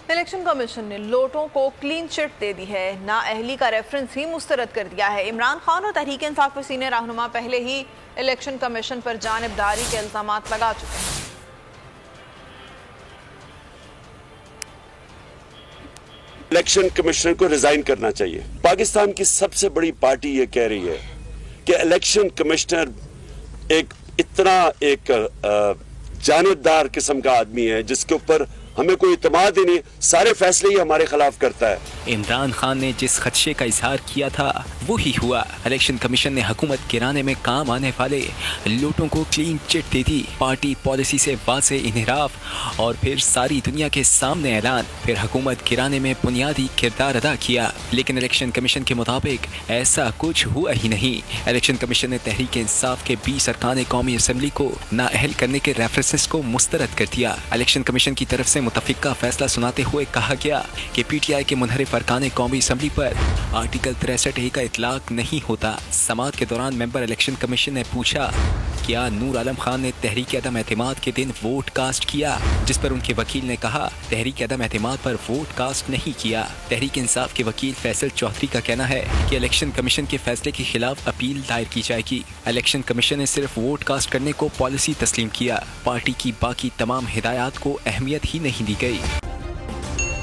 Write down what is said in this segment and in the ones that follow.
Election commission ने लोटों को clean chit दे दी है। नाअहली का रेफरेंस ही मुस्तरद कर दिया है। इमरान खान और तहरीक इंसाफ के सीनियर रहनुमा पहले ही इलेक्शन कमीशन पर जानिबदारी के इल्जामात लगा चुके हैं। इलेक्शन कमिश्नर को रिजाइन करना चाहिए। पाकिस्तान की सबसे बड़ी पार्टी ये कह रही है कि इलेक्शन कमिश्नर एक जानिबदार किस्म का आदमी है जिसके ऊपर हमें कोई इत्मीनान ही नहीं, सारे फैसले ही हमारे खिलाफ करता है। इमरान खान ने जिस खदशे का इजहार किया था वो ही हुआ। इलेक्शन कमीशन ने हुकूमत गिराने में काम आने वाले लोटों को क्लीन चिट दे दी। पार्टी पॉलिसी से वाज़े इन्हिराफ और फिर सारी दुनिया के सामने ऐलान, फिर हुकूमत गिराने में बुनियादी किरदार अदा किया। लेकिन इलेक्शन कमीशन के मुताबिक ऐसा कुछ हुआ ही नहीं। इलेक्शन कमीशन ने तहरीक इंसाफ के 20 अरकान कौमी असम्बली को नाअहल करने के रेफरेंसेस को मुस्तरद कर दिया। इलेक्शन कमीशन की तरफ से मुतफ़िका फैसला सुनाते हुए कहा गया कि PTI के मुनहरिफ अरकान कौमी असम्बली पर आर्टिकल 63A का इतलाक नहीं होता। समाअत के दौरान मेंबर इलेक्शन कमीशन ने पूछा, क्या नूर आलम खान ने तहरीक अदम एतमाद के दिन वोट कास्ट किया, जिस पर उनके वकील ने कहा तहरीक अदम एतमाद पर वोट कास्ट नहीं किया। तहरीक इंसाफ के वकील फैसल चौधरी का कहना है कि इलेक्शन कमीशन के फैसले के खिलाफ अपील दायर की जाएगी। इलेक्शन कमीशन ने सिर्फ वोट कास्ट करने को पॉलिसी तस्लीम किया। पार्टी की बाकी तमाम हिदायत को अहमियत ही नहीं दी गई।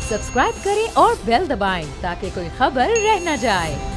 सब्सक्राइब करें और बेल दबाएं ताकि कोई खबर रह न जाए।